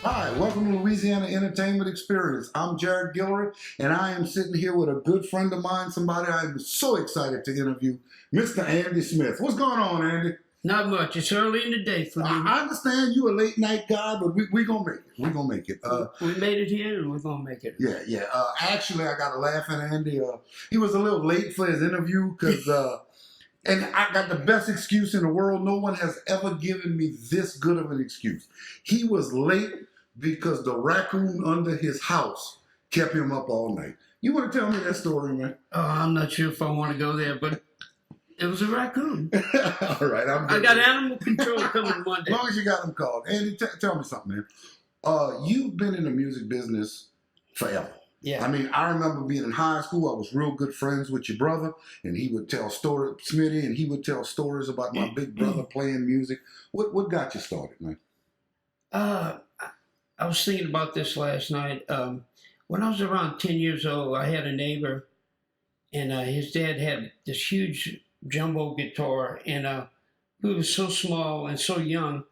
Hi, welcome to Louisiana Entertainment Experience. I'm Jared Guillory, and I am sitting here with a good friend of mine, somebody I'm so excited to interview, Mr. Andy Smith. What's going on, Andy? Not much. It's early in the day for me. I understand you're a late night guy, but we're going to make it. We're going to make it. We made it here, and we're going to make it. Yeah. Actually, I got to laugh at Andy. He was a little late for his interview because... And I got the best excuse in the world. No one has ever given me this good of an excuse. He was late because the raccoon under his house kept him up all night. You want to tell me that story, man? Oh, I'm not sure if I want to go there, but it was a raccoon. All right. I got animal control coming Monday. As long as you got him called. Andy, tell me something, man. You've been in the music business forever. Yeah. I mean, I remember being in high school. I was real good friends with your brother, and he would tell stories, Smitty, and he would tell stories about my big brother playing music. What got you started, man? I was thinking about this last night. When I was around 10 years old, I had a neighbor, and his dad had this huge jumbo guitar, and he was so small and so young.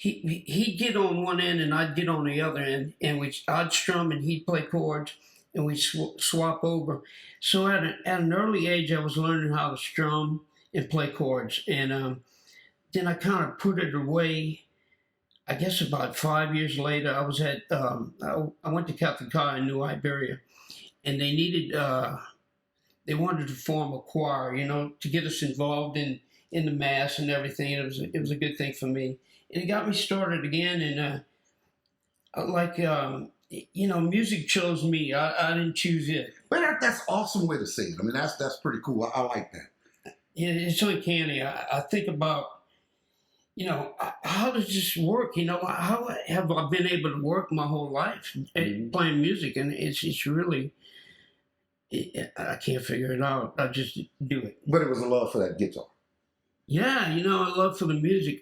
He'd get on one end and I'd get on the other end, and I'd strum and he'd play chords, and we'd swap over. So at an early age, I was learning how to strum and play chords, and then I kind of put it away. I guess about 5 years later, I was at I went to Catholic High in New Iberia, and they wanted to form a choir, to get us involved in the mass and everything. And it was a good thing for me. And it got me started again, and music chose me. I didn't choose it. But that's an awesome way to say it. I mean, that's pretty cool. I like that. Yeah, it's uncanny. I think about, how does this work? How have I been able to work my whole life playing music? And it's really, I can't figure it out. I just do it. But it was a love for that guitar. Yeah, I love for the music.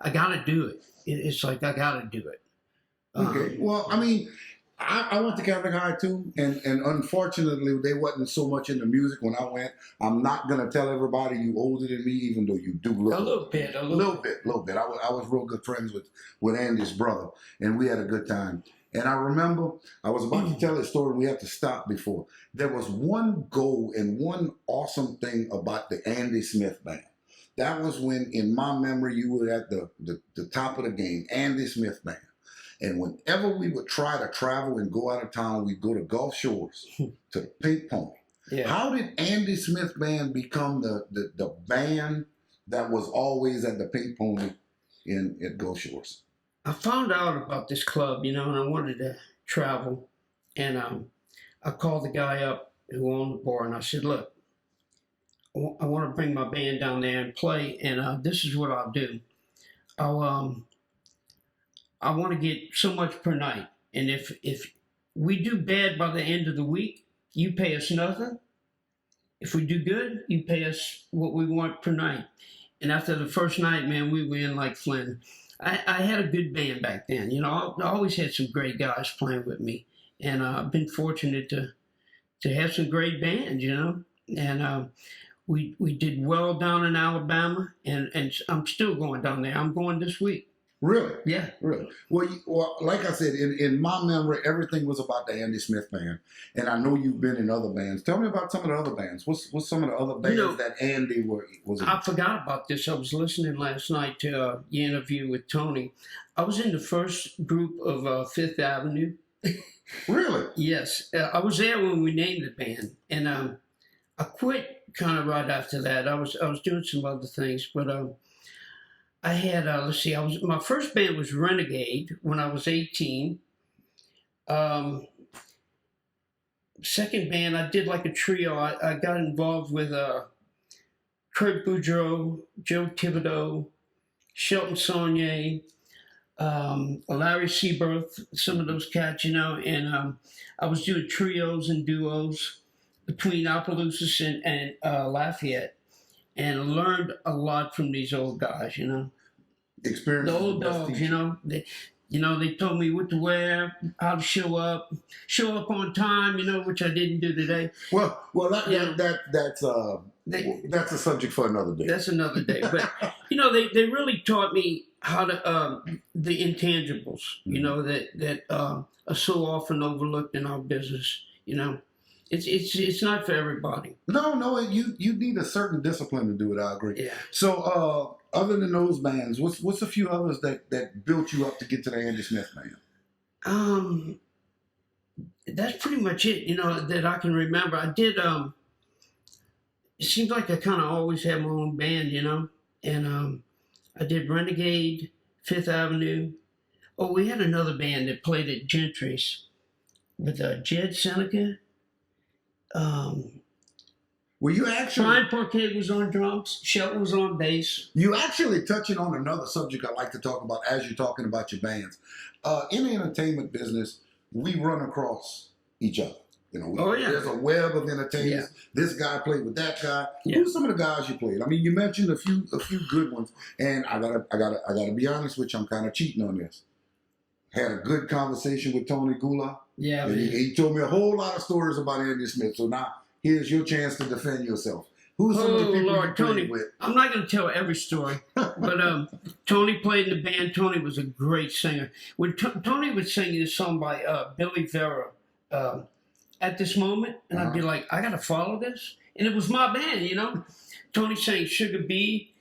I got to do it. It's like I got to do it. Okay. Well, I mean, I went to Catholic High too, and unfortunately, they wasn't so much into music when I went. I'm not going to tell everybody you older than me, even though you do look a little bit. I was real good friends with Andy's brother, and we had a good time. And I remember I was about to tell this story. We have to stop before. There was one goal and one awesome thing about the Andy Smith Band. That was when, in my memory, you were at the top of the game, Andy Smith Band. And whenever we would try to travel and go out of town, we'd go to Gulf Shores, to the Pink Pony. Yeah. How did Andy Smith Band become the band that was always at the Pink Pony at Gulf Shores? I found out about this club, and I wanted to travel. And I called the guy up who owned the bar, and I said, look, I want to bring my band down there and play, and this is what I'll do. I want to get so much per night, and if we do bad by the end of the week, you pay us nothing. If we do good, you pay us what we want per night. And after the first night, man, we were in like Flynn. I had a good band back then. I always had some great guys playing with me, and I've been fortunate to have some great bands, and we did well down in Alabama, and I'm still going down there. I'm going this week. Really? Yeah. Really? Well, like I said, in my memory, everything was about the Andy Smith Band, and I know you've been in other bands. Tell me about some of the other bands. What's some of the other bands that Andy was in? I forgot about this. I was listening last night to your interview with Tony. I was in the first group of Fifth Avenue. Really? Yes. I was there when we named the band, and I quit kind of right after that. I was doing some other things, but I had my first band was Renegade when I was 18. Second band, I did like a trio. I got involved with Kurt Boudreau, Joe Thibodeau, Shelton Saunier, Larry Seaberth, some of those cats, and I was doing trios and duos between Opelousas and Lafayette, and learned a lot from these old guys, Experience. The old dogs, they told me what to wear, how to show up on time, which I didn't do today. Well, that's a subject for another day. That's another day. But they really taught me how to the intangibles, you know, that are so often overlooked in our business. You know, it's not for everybody. No, you need a certain discipline to do it. I agree. Yeah. So, other than those bands, what's a few others that built you up to get to the Andy Smith band? That's pretty much it. You know, that I can remember. I did. It seems like I kind of always had my own band, you know, and I did Renegade, Fifth Avenue. Oh, we had another band that played at Gentry's with Jed Seneca. Well, you actually Brian Parquet was on drums. Shelton was on bass. you actually touching on another subject I like to talk about as you're talking about your bands. In the entertainment business, we run across each other. You know, Oh, yeah. there's a web of entertainers. Yeah. This guy played with that guy. Yeah. Who's some of the guys you played? I mean, you mentioned a few good ones, and I gotta be honest with you. I'm kind of cheating on this. Had a good conversation with Tony Gula. Yeah, And man. he told me a whole lot of stories about Andy Smith. So now here's your chance to defend yourself. Who's some of the Oh, people Lord, you played Tony. with? I'm not going to tell every story, but Tony played in the band. Tony was a great singer. When Tony would sing this song by Billy Vera, At This Moment, and I'd be like, I got to follow this. And it was my band, you know. Tony sang Sugar Bee,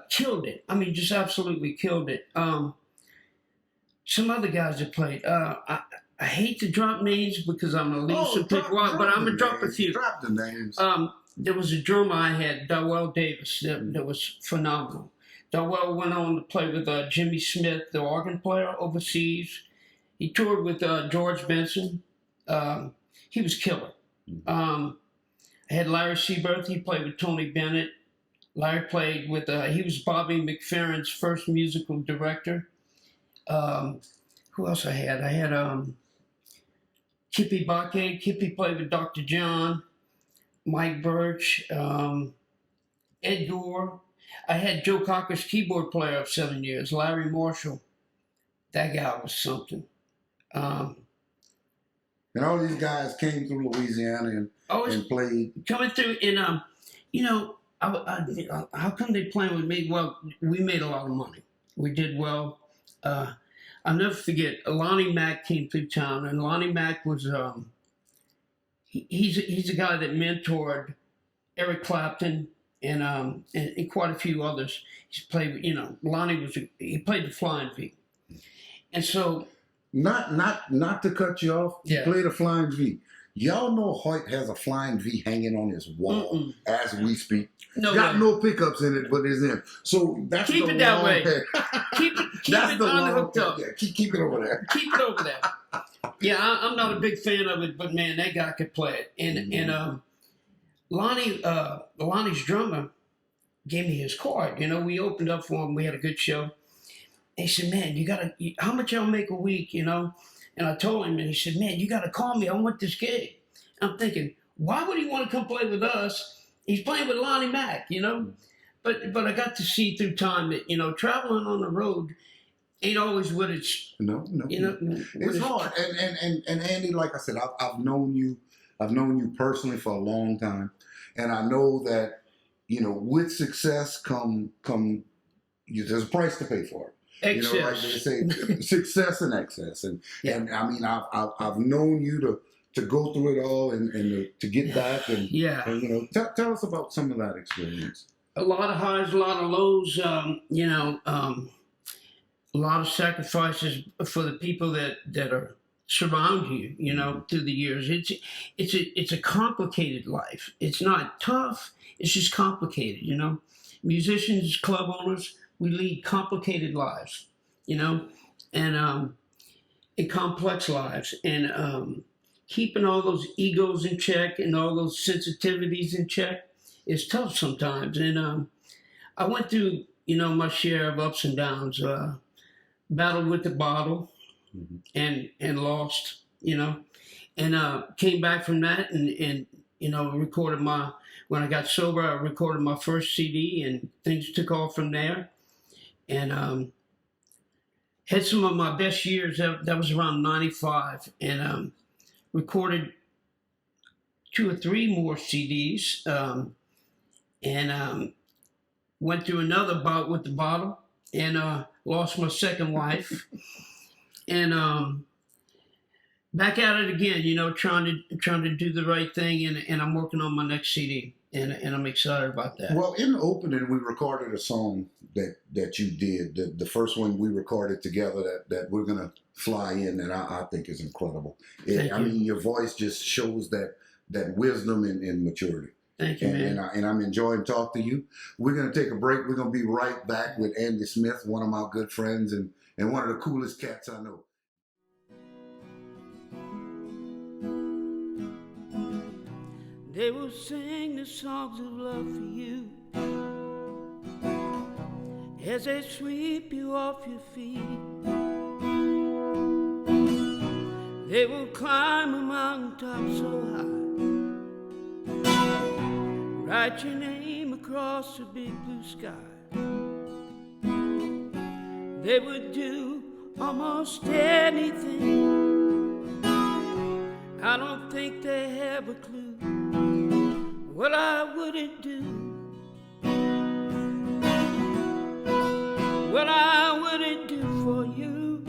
killed it. I mean, just absolutely killed it. Some other guys that played. I hate to drop names because I'm going to leave some people out, but I'm going to drop a few. Drop the names. There was a drummer I had, Darwell Davis, that was phenomenal. Darwell went on to play with Jimmy Smith, the organ player overseas. He toured with George Benson. He was killer. I had Larry Seaberth. He played with Tony Bennett. Larry played with, he was Bobby McFerrin's first musical director. Who else I had? I had Kippy Bakke. Kippy played with Dr. John. Mike Birch, Ed Gore. I had Joe Cocker's keyboard player of 7 years, Larry Marshall. That guy was something. And all these guys came through Louisiana and played. Coming through, and you know, how come they playing with me? Well, we made a lot of money. We did well. I'll never forget. Lonnie Mack came through town, and Lonnie Mack was. He's a guy that mentored Eric Clapton and quite a few others. He's played, you know, he played the Flying V, and so Not to cut you off. Yeah. He played a Flying V. Y'all know Hoyt has a Flying V hanging on his wall as we speak. No Got way. no pickups in it, but it's in. So that's Keep the it that long way. head. keep it That's the long unhooked head. up. Yeah, keep it over there. Keep it over there. Yeah, I'm not a big fan of it, but man, that guy could play it. And Lonnie's drummer gave me his card. You know, we opened up for him. We had a good show. And he said, "Man, how much y'all make a week?" You know, and I told him, and he said, "Man, you got to call me. I want this gig." I'm thinking, why would he want to come play with us? He's playing with Lonnie Mack, you know. But I got to see through time that, you know, traveling on the road ain't always what it's. No. You know, It's hard. And Andy, like I said, I've known you personally for a long time, and I know that, you know, with success there's a price to pay for it. Excess. You know, like they say, success and excess, and I mean, I've known you to go through it all and to get back and you know, tell us about some of that experience. A lot of highs, a lot of lows. You know, a lot of sacrifices for the people that are surround you. You know, through the years, it's a complicated life. It's not tough. It's just complicated. You know, musicians, club owners, we lead complicated lives. You know, and complex lives, and keeping all those egos in check and all those sensitivities in check is tough sometimes. And I went through, you know, my share of ups and downs. Battled with the bottle, and lost, you know, and came back from that, and you know, when I got sober, I recorded my first CD, and things took off from there, and had some of my best years. That was around '95, and recorded 2 or 3 more CDs, and went through another bout with the bottle, and lost my second wife, and back at it again. You know, trying to do the right thing, and I'm working on my next CD, and I'm excited about that. Well, in the opening, we recorded a song that you did. The first one we recorded together that we're gonna fly in, that I think is incredible. I mean, your voice just shows that wisdom and maturity. Thank you, man. And I'm enjoying talking to you. We're going to take a break. We're going to be right back with Andy Smith, one of my good friends and one of the coolest cats I know. They will sing the songs of love for you as they sweep you off your feet. They will climb a mountaintop so high, write your name across the big blue sky. They would do almost anything. I don't think they have a clue what I wouldn't do, what I wouldn't do for you.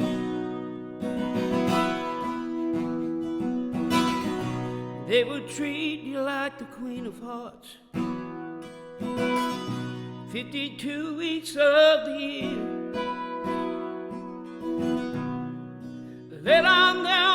They would treat you like the Queen of Hearts 52 weeks of the year. Lay down there